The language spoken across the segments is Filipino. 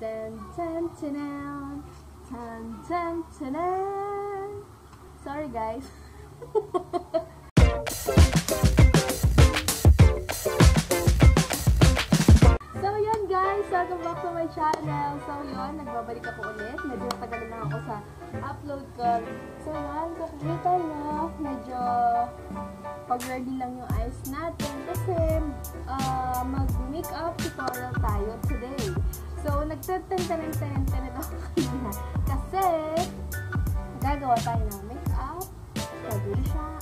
Tan tan tanan, tan tan tanan. Sorry guys. So yun guys, welcome back to my channel. So yun, nagbabalik ako ulit. Medyo tagal na ako sa upload ko. So yun, kung kita nyo, medyo pag-ready lang yung eyes natin kasi mag-makeup tutorial tayo today. So nagtatan-tanan-tanan ako kanina kasi gagawa tayo ng makeup graduation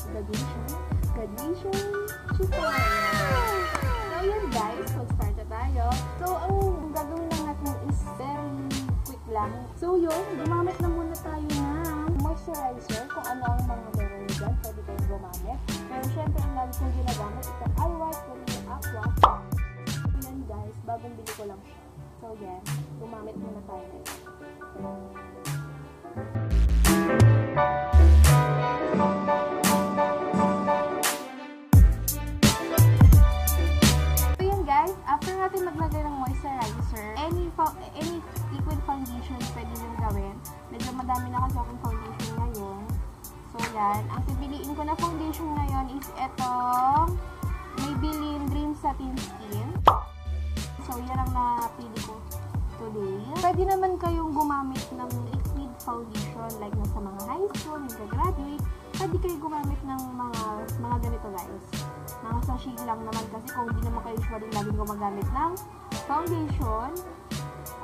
tutorial. So yun guys, mag-start na tayo. So ang gagawin lang natin is very quick lang. So yun, gumamit na muna tayo ng moisturizer. Kung ano ang mga meron dyan, pwede kayong gumamit. Pero syempre, ang lagi kong ginagamit, itong eye white ko yung aqua. So yan guys, bagong bili ko lang siya. So yan, gumamit muna tayo nito. After natin maglagay ng moisturizer, any liquid foundation pwede nyo gawin. Medyo madami na kasi akong foundation ngayon. So yan, ang pipiliin ko na foundation ngayon is etong Maybelline Dream Satin Skin. So yan ang napili ko today. Pwede naman kayong gumamit ng liquid foundation like nasa mga high school, nagka-graduate. Pwede kayo gumamit ng mga ganito guys. Mga sachet lang naman kasi kung hindi naman kayo usually laging gumagamit ng foundation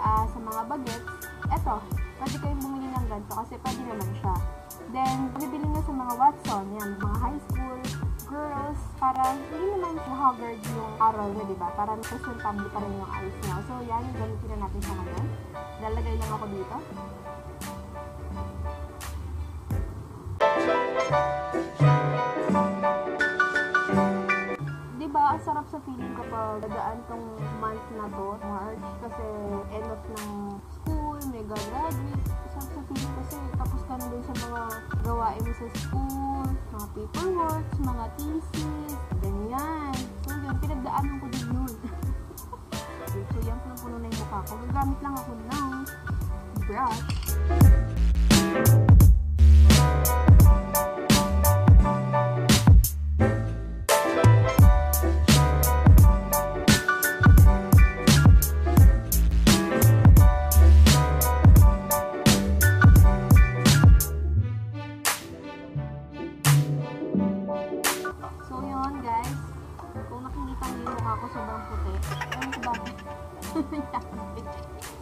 sa mga bagets, eto, pwede kayong bumili ng ganito kasi pwede naman siya. Then, bibili na sa mga Watson, yan, mga high school girls, para hindi naman haggard yung aral nyo, diba? Para presentable pa rin yung eyes nyo. So, yan, gamitin na natin siya ngayon. Lalagay lang ako dito. Ang sarap sa feeling kapag dadaan tong month na to, March, kasi end of ng school, may graduate. Sarap sa feeling kasi tapos ka na din sa mga gawain mo sa school, mga paperworks, mga thesis, ganyan. So yun, pinagdaanan ko din yun. So yan, puno-puno na yung mukha ko. Gagamit lang ako ng brush.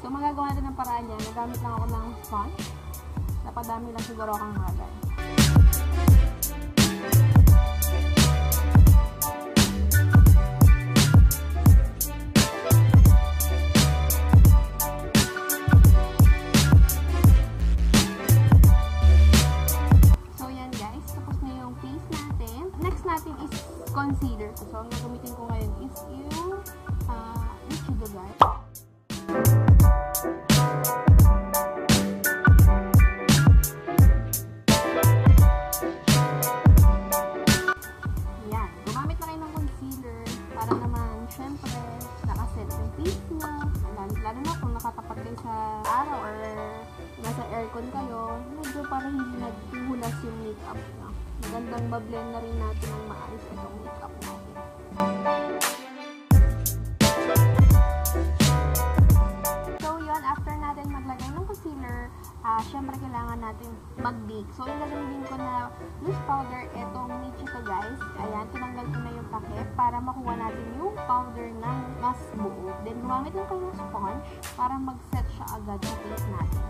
So magagawa natin ng paraan yan. Nagamit lang ako ng sponge. Napadami lang siguro akong hagay. So yan guys, tapos na yung face natin. Next natin is concealer. So ang gagamitin ko ngayon is yung Ichigo guys. Yan, gumamit na kayo ng concealer para naman syempre nakaset yung face nyo. Lalo na kung nakatapat kayo sa araw or nasa aircon kayo, medyo parang hindi naghuhulas yung makeup nyo. Magandang mablend na rin natin ng maayos itong makeup natin. Syempre kailangan natin mag-bake. So, yung gagawin ko na loose powder, etong Michiko guys. Ayan, tinanggal ko na yung takip para makuha natin yung powder ng mas buo. Then, gumamit lang kayo ng sponge para mag-set siya agad sa face natin.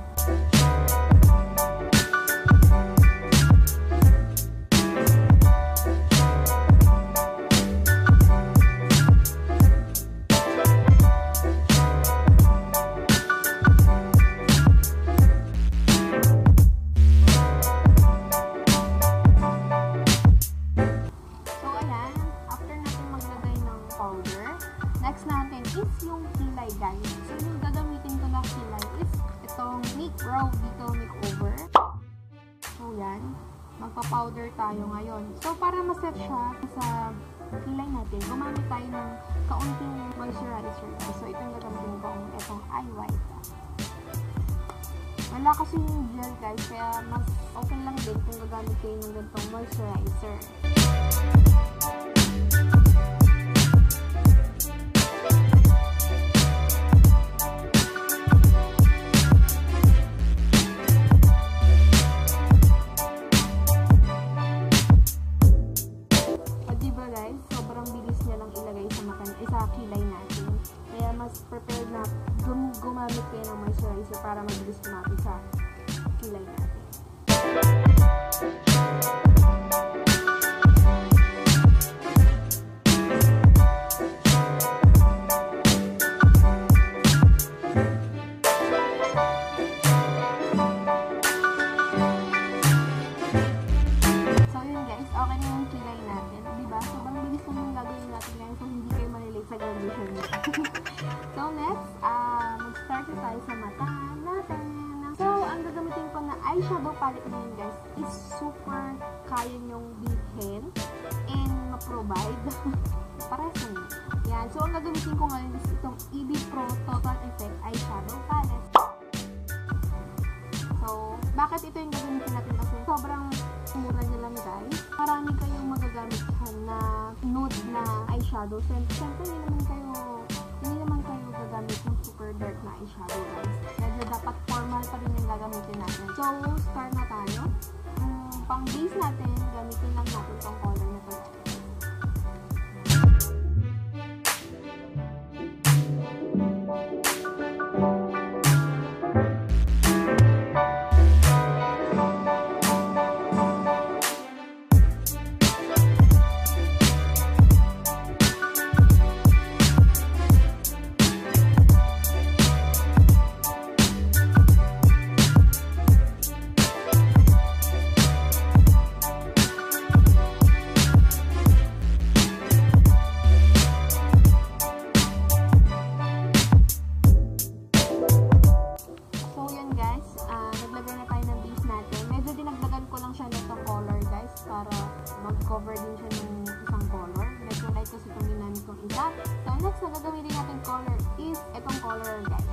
Next natin is yung kilay guys. So yung gagamitin ko na kilay is itong Make Brow Detail Makeover. So yan, magpa-powder tayo ngayon. So para ma-set siya sa kilay natin, gumamit tayo ng kaunting moisturizer. So, ito yung gagamitin ko, itong eye white. Wala kasi yung gel guys, kaya mas okay lang din kung gagamit kayo ng ganitong moisturizer. Sa kilay natin. Kaya mas prepared na gumamit kayo ng moisturizer para mabilis kumapit sa kilay natin. So yun guys, okay na yung kilay natin. Diba? Sobrang bilis lang yung gagawin natin ngayon, so hindi kayo malilate sa graduation nyo. So next, mag-start na tayo sa mata natin. So, ang gagamitin ko na eyeshadow palette ngayon guys is super kaya nyong bilhin and ma-provide. Parehas na. Yan. So, ang gagamitin ko ngayon is itong EB Pro Total Effect Eyeshadow Palette. So, bakit ito yung gagamitin natin? Kasi sobrang mura niya lang guys. Marami kayong magagamit na nude na eyeshadow. Siyempre, hindi naman kayo gagamit ng super dark na eyeshadow guys. Medyo dapat formal pa rin yung gagamitin natin. So, start na tayo. Pang base natin, gamitin lang natin itong color na to. Mag-cover din siya ng isang color. Medyo light kasi itong ginamit kong isa. So, next na gagamitin natin color is itong color guys.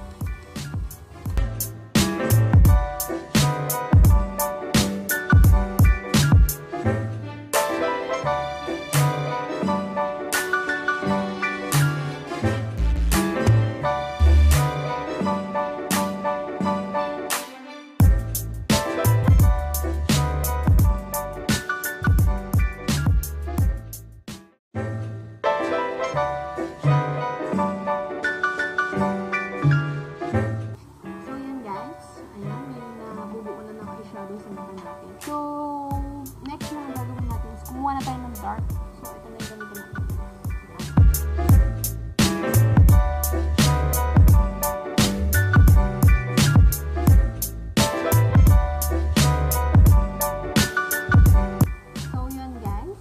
So, next na gagawin natin is kumuha na tayo ng dark. So, ito na yung gamitin natin. So, yun guys.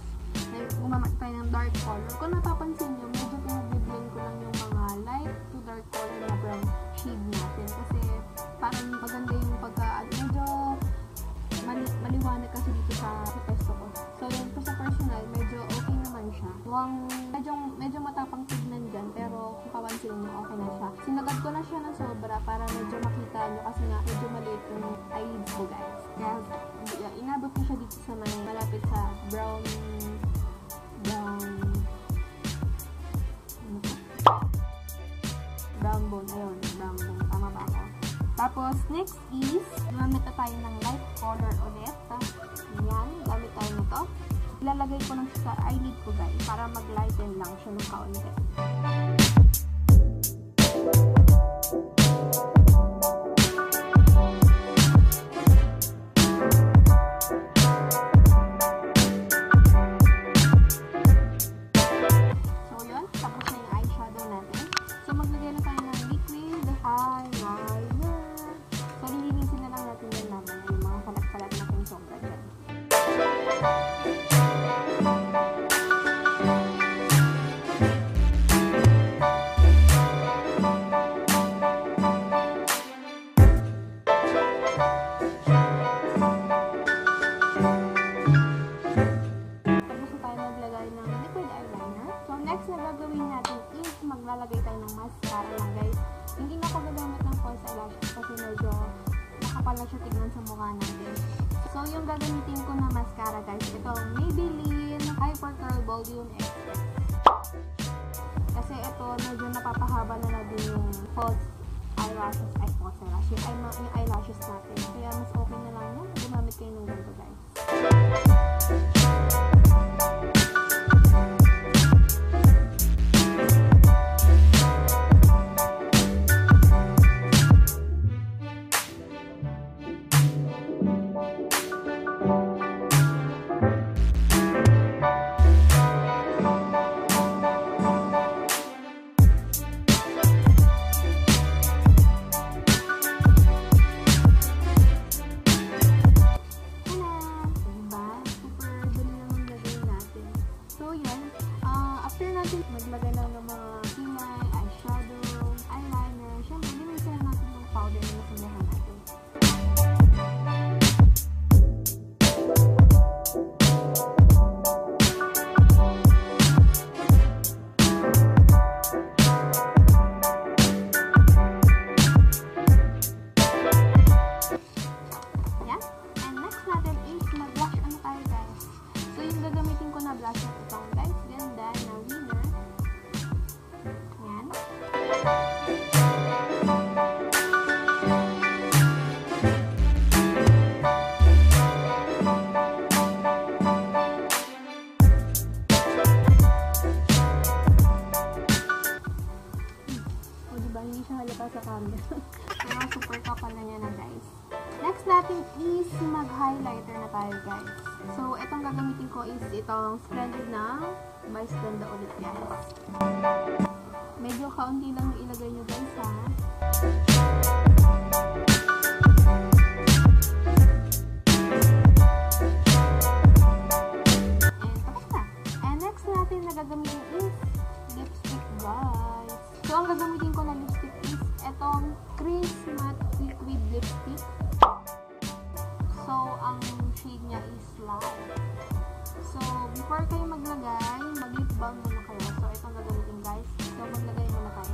Gumamit tayo ng dark color. Kung napapansin nyo, medyo pinag-blend ko lang yung mga light to dark color na brown shade natin. Kasi, parang maganda yung medyo maliwanag kasi dito sa pesto ko. So, yun po sa personal, medyo okay naman siya. Medyo matapang tignan dyan, pero kung kapansin nyo, okay na siya. Sinagad ko na siya ng sobra para medyo makita nyo kasi nga medyo maliit yung eyelids ko guys. Kaya, inabot ko siya dito sa malapit sa brown bone. Ayun, brown bone. Tama ba ako? Tapos, next is, gumamit na tayo ng light color ulit. Yan, gamit tayo nito. Ilalagay ko lang sa eyelid ko guys, para mag-lighten lang siya ng kaunti. So, yun. Tapos na yung eyeshadow natin. So, maglagay na tayo ng liquid eyeliner. So, lilinisin na lang natin yan naman yung mga kalat-kalat natin sombra dyan. So, pala siya tignan sa mukha natin. So, yung gagamitin ko na mascara guys, ito Maybelline Hyper Curl Volume Express. Kasi ito, medyo napapahaba na din yung false eyelashes, yung eyelashes natin. Kaya mas okay na lang na gumamit kayo ng ganito guys. Maglagay lang ng mga kilay, eyeshadow, eyeliner. Siyempre, limisan na natin yung powder na nasimulan natin. Yan. And next natin is mag-blush ano tayo guys. So, yung gagamitin ko na blush na itong guys, ganda na winner. Yan. O diba, hindi siya halata sa camera. Pero super kapal na niya na guys. Next natin is mag-highlighter na tayo guys. So, itong gagamitin ko is itong Splendid na Vice Ganda ulit guys. Medyo kaunti lang yung ilagay nyo guys ha. And tapos na. And next natin na gagamitin is lipstick guys. So, ang gagamitin ko na lipstick is itong Crease Matte Liquid Lipstick. So, ang shade niya is light. So, before kayo maglagay, mag-lip balm muna kayo. So, itong gagamitin guys. So, maglagay muna tayo.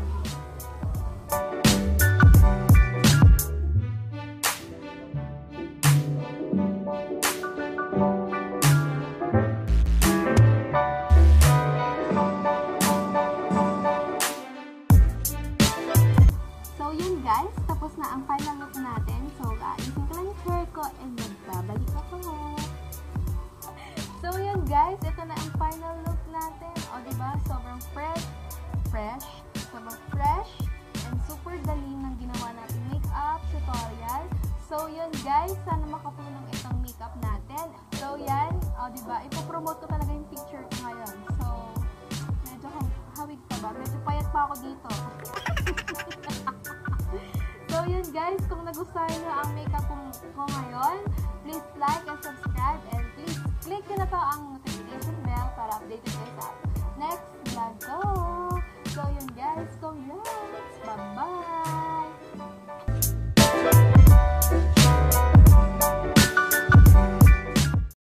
So, yun guys. Tapos na ang final look natin. So, ayusin ko lang yung hair ko and magbabalik ako. So, yun guys. Ito na ang final look natin. O, diba? Sobrang sobrang fresh, and super galing ng ginawa natin makeup tutorial. So, yun guys. Sana makatulong itong makeup natin. So, yan. O, diba? Ipopromote ko talaga yung picture ko ngayon. So, medyo hawig pa ba? Medyo payat pa ako dito. So, yun guys, kung nagustuhan nyo ang makeup